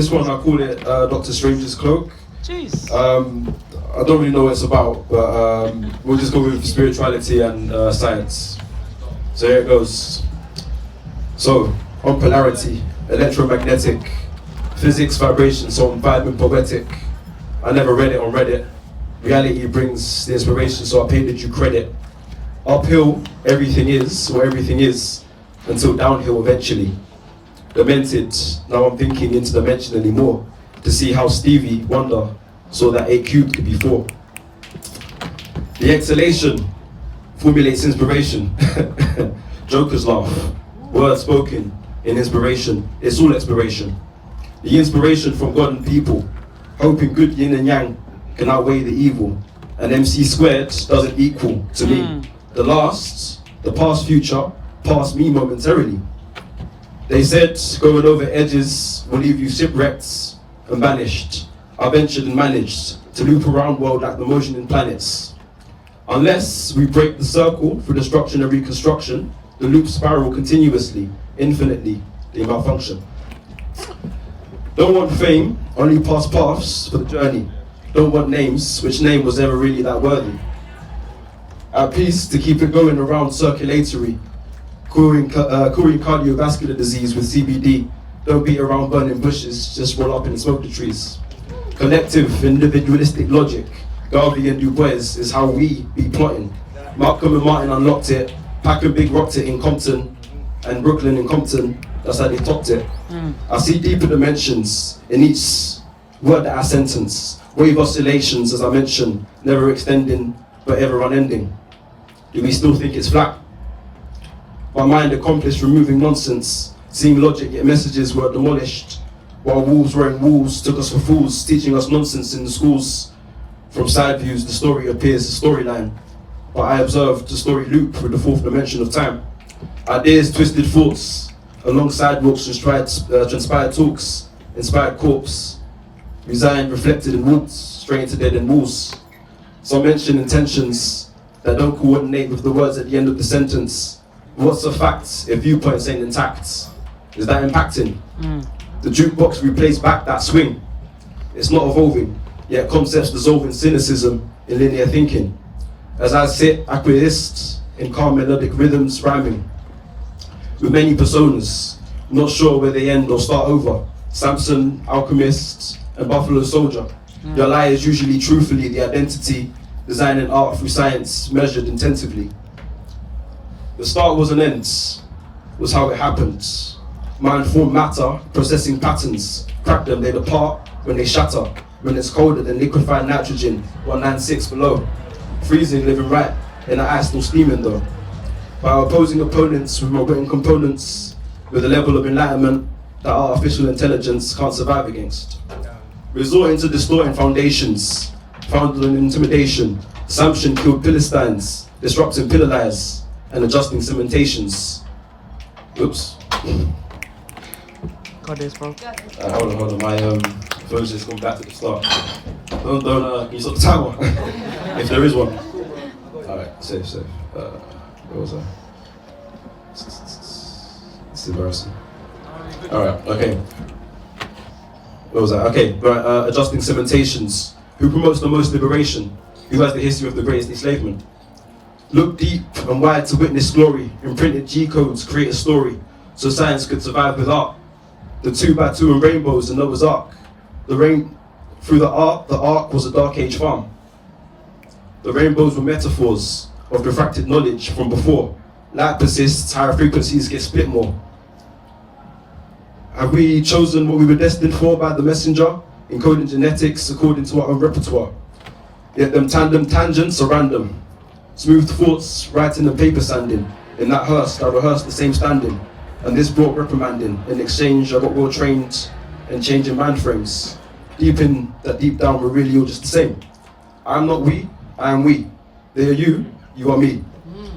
This one I call it Doctor Strange's Cloak. Jeez. I don't really know what it's about, but we'll just go with spirituality and science. So here it goes. So, on polarity, electromagnetic, physics, vibration, so I'm vibing poetic. I never read it on Reddit. Reality brings the inspiration, so I paid it due credit. Uphill, everything is, until downhill eventually. Demented, now I'm thinking interdimensionally more, to see how Stevie Wonder saw that 8 cubed could be 4. The exhalation formulates inspiration. Jokers laugh, words spoken in inspiration, it's all exploration. The inspiration from God and people, hoping good yin and yang can outweigh the evil. And MC squared doesn't equal to me. The past, future, past me momentarily. They said going over edges will leave you shipwrecked and banished. I ventured and managed to loop around world like the motion in planets. Unless we break the circle through destruction and reconstruction, the loop spiral continuously, infinitely, they malfunction. Don't want fame, only past paths for the journey. Don't want names, which name was ever really that worthy. At peace to keep it going around circulatory, curing cardiovascular disease with CBD. Don't beat around burning bushes, just roll up and smoke the trees. Collective, individualistic logic, Garvey and Du Bois is how we be plotting. Malcolm and Martin unlocked it, Pack and Big rocked it in Compton, and Brooklyn and Compton, that's how they topped it. I see deeper dimensions in each word that I sentence. Wave oscillations, as I mentioned, never extending, but ever unending. Do we still think it's flat? My mind accomplished removing nonsense, seeing logic yet messages were demolished, while wolves wearing wolves took us for fools, teaching us nonsense in the schools. From side views, the story appears a storyline, but I observed the story loop through the 4th dimension of time. Ideas, twisted thoughts, along sidewalks, transpired talks, inspired corpse, resigned, reflected and walked straight into dead end walls. Some mention intentions that don't coordinate with the words at the end of the sentence. What's a fact if viewpoints ain't intact? Is that impacting? The jukebox replays back that swing. It's not evolving, yet concepts dissolving cynicism in linear thinking. As I sit acquiesced in calm melodic rhythms rhyming. With many personas, not sure where they end or start over. Samson, alchemist, and Buffalo soldier. Your lie is usually truthfully the identity, designing art through science, measured intensively. The start was an end, was how it happened. Mind formed matter, processing patterns, crack them, they depart when they shatter. When it's colder than liquefied nitrogen, 196 below. Freezing, living right, in the ice still steaming though. By opposing opponents with my written components, with a level of enlightenment that artificial intelligence can't survive against. Resorting to distorting foundations, founded on intimidation. Samson killed Philistines, disrupting pillar lies, and adjusting cementations. Oops. Got this, bro. Hold on, my phone's just gone back to the start. Can you stop the timer? If there is one. Alright, safe. Where was I? It's embarrassing. Alright, okay. Where was I? Okay, right, adjusting cementations. Who promotes the most liberation? Who has the history of the greatest enslavement? Look deep and wide to witness glory. Imprinted G-codes create a story, so science could survive with art. The 2x2 and rainbows and Noah's Ark. Through the ark was a dark age farm. The rainbows were metaphors of refracted knowledge from before. Light persists, higher frequencies get split more. Have we chosen what we were destined for by the messenger? Encoding genetics according to our own repertoire. Yet them tandem tangents are random. Smooth thoughts, writing and paper sanding. In that hearse, I rehearsed the same standing. And this brought reprimanding. In exchange, I got well trained in changing mind frames. Deep down, we're really all just the same. I'm not we, I am we. They are you, you are me.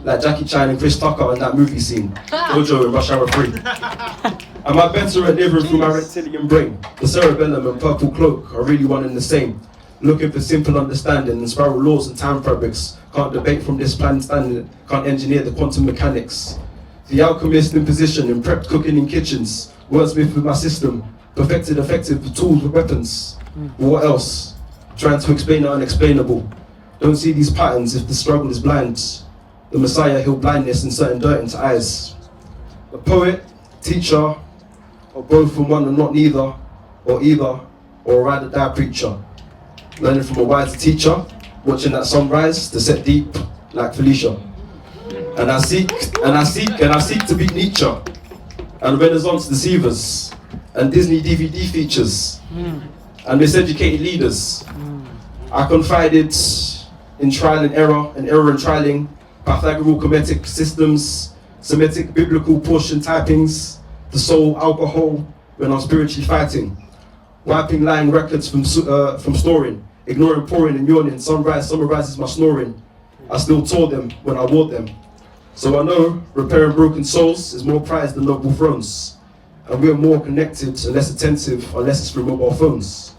Like Jackie Chan and Chris Tucker in that movie scene. Jojo in Rush Hour 3. Am I better at living through my reptilian brain? The cerebellum and purple cloak are really one and the same. Looking for simple understanding and spiral laws and time fabrics. Can't debate from this plan standing, can't engineer the quantum mechanics. The alchemist in position, in prepped cooking in kitchens. Wordsmith with my system, Perfected effective tools with weapons. What else? Trying to explain the unexplainable. Don't see these patterns if the struggle is blind. The Messiah healed blindness and certain dirt into eyes. A poet, teacher, or both from one and not neither, or either, or a ride or die preacher. Learning from a wiser teacher, watching that sunrise to set deep like Felicia. And I seek to beat Nietzsche and Renaissance deceivers and Disney DVD features and miseducated leaders. I confided in trial and error and trialing, Pythagorean Kemetic systems, Semitic biblical portion typings, the soul alcohol when I'm spiritually fighting, wiping lying records from snoring, ignoring pouring and yawning, sunrise summarizes my snoring. I still tore them when I wore them. So I know repairing broken souls is more prized than noble thrones. And we are more connected and less attentive unless it's through mobile phones.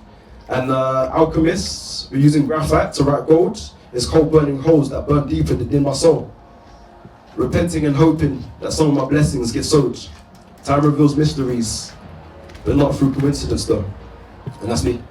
And alchemists, we're using graphite to write gold. It's coal burning holes that burn deeper than my soul. Repenting and hoping that some of my blessings get sowed. Time reveals mysteries, but not through coincidence though. And that's me.